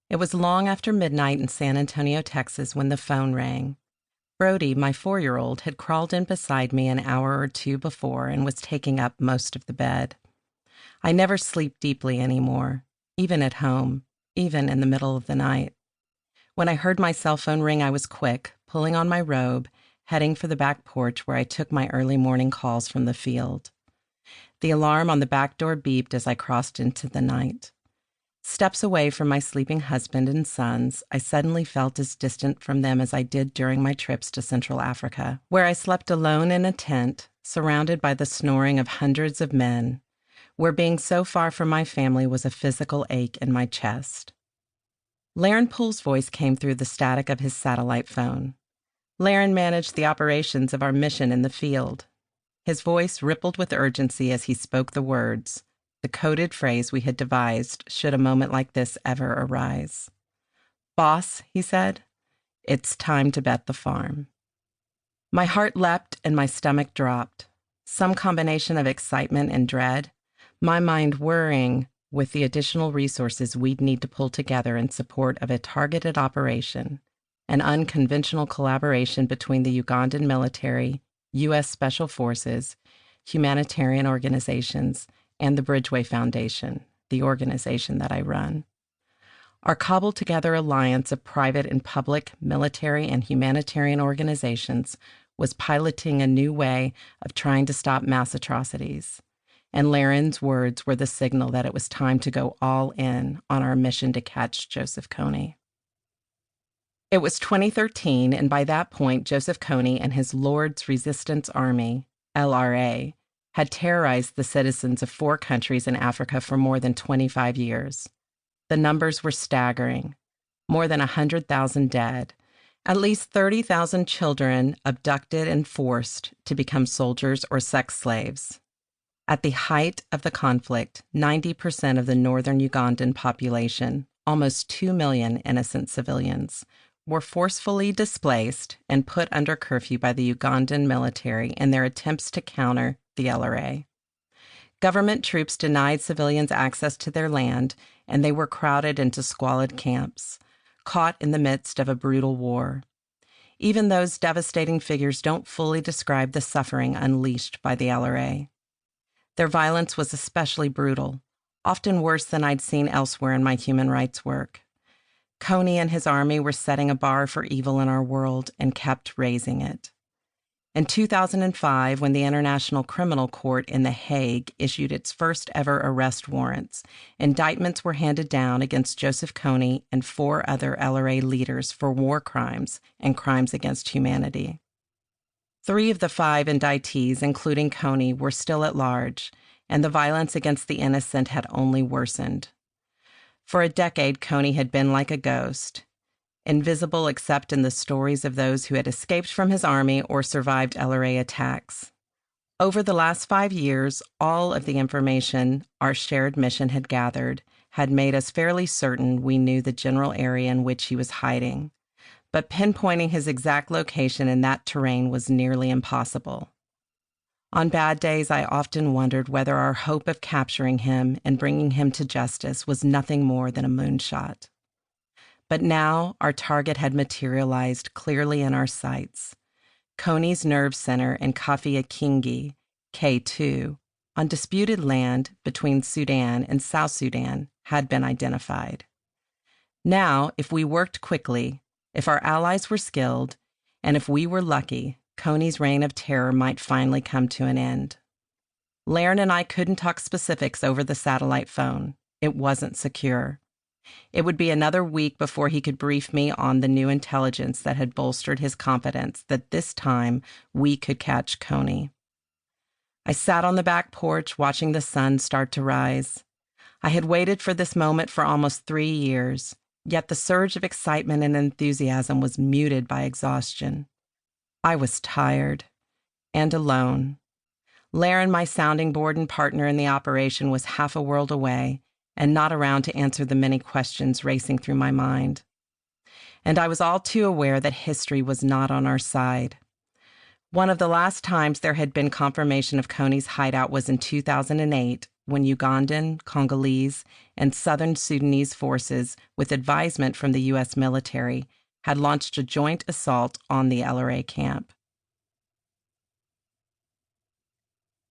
It was long after midnight in San Antonio, Texas, when the phone rang. Brody, my 4-year-old, had crawled in beside me an hour or two before and was taking up most of the bed. I never sleep deeply anymore, even at home, even in the middle of the night. When I heard my cell phone ring, I was quick, pulling on my robe, heading for the back porch where I took my early morning calls from the field. The alarm on the back door beeped as I crossed into the night. Steps away from my sleeping husband and sons, I suddenly felt as distant from them as I did during my trips to Central Africa, where I slept alone in a tent, surrounded by the snoring of hundreds of men, where being so far from my family was a physical ache in my chest. Laren Poole's voice came through the static of his satellite phone. Laren managed the operations of our mission in the field. His voice rippled with urgency as he spoke the words, the coded phrase we had devised should a moment like this ever arise. "Boss," he said, "it's time to bet the farm." My heart leapt and my stomach dropped. Some combination of excitement and dread, my mind whirring with the additional resources we'd need to pull together in support of a targeted operation, an unconventional collaboration between the Ugandan military, U.S. Special Forces, humanitarian organizations, and the Bridgeway Foundation, the organization that I run. Our cobbled-together alliance of private and public, military, and humanitarian organizations was piloting a new way of trying to stop mass atrocities, and Laren's words were the signal that it was time to go all in on our mission to catch Joseph Kony. It was 2013, and by that point, Joseph Kony and his Lord's Resistance Army, LRA, had terrorized the citizens of 4 countries in Africa for more than 25 years. The numbers were staggering. More than 100,000 dead, at least 30,000 children abducted and forced to become soldiers or sex slaves. At the height of the conflict, 90% of the northern Ugandan population, almost 2 million innocent civilians, were forcefully displaced and put under curfew by the Ugandan military in their attempts to counter the LRA. Government troops denied civilians access to their land, and they were crowded into squalid camps, caught in the midst of a brutal war. Even those devastating figures don't fully describe the suffering unleashed by the LRA. Their violence was especially brutal, often worse than I'd seen elsewhere in my human rights work. Kony and his army were setting a bar for evil in our world and kept raising it. In 2005, when the International Criminal Court in The Hague issued its first ever arrest warrants, indictments were handed down against Joseph Kony and 4 other LRA leaders for war crimes and crimes against humanity. 3 of the 5 indictees, including Kony, were still at large, and the violence against the innocent had only worsened. For a decade, Kony had been like a ghost, invisible except in the stories of those who had escaped from his army or survived LRA attacks. Over the last 5 years, all of the information our shared mission had gathered had made us fairly certain we knew the general area in which he was hiding, but pinpointing his exact location in that terrain was nearly impossible. On bad days, I often wondered whether our hope of capturing him and bringing him to justice was nothing more than a moonshot. But now our target had materialized clearly in our sights. Kony's nerve center in Kafi-Akingi, K2, on disputed land between Sudan and South Sudan, had been identified. Now, if we worked quickly, if our allies were skilled, and if we were lucky, Kony's reign of terror might finally come to an end. Laren and I couldn't talk specifics over the satellite phone. It wasn't secure. It would be another week before he could brief me on the new intelligence that had bolstered his confidence that this time we could catch Kony. I sat on the back porch watching the sun start to rise. I had waited for this moment for almost 3 years, yet the surge of excitement and enthusiasm was muted by exhaustion. I was tired and alone. Laren, my sounding board and partner in the operation, was half a world away and not around to answer the many questions racing through my mind. And I was all too aware that history was not on our side. One of the last times there had been confirmation of Kony's hideout was in 2008, when Ugandan, Congolese, and southern Sudanese forces, with advisement from the U.S. military, had launched a joint assault on the LRA camp.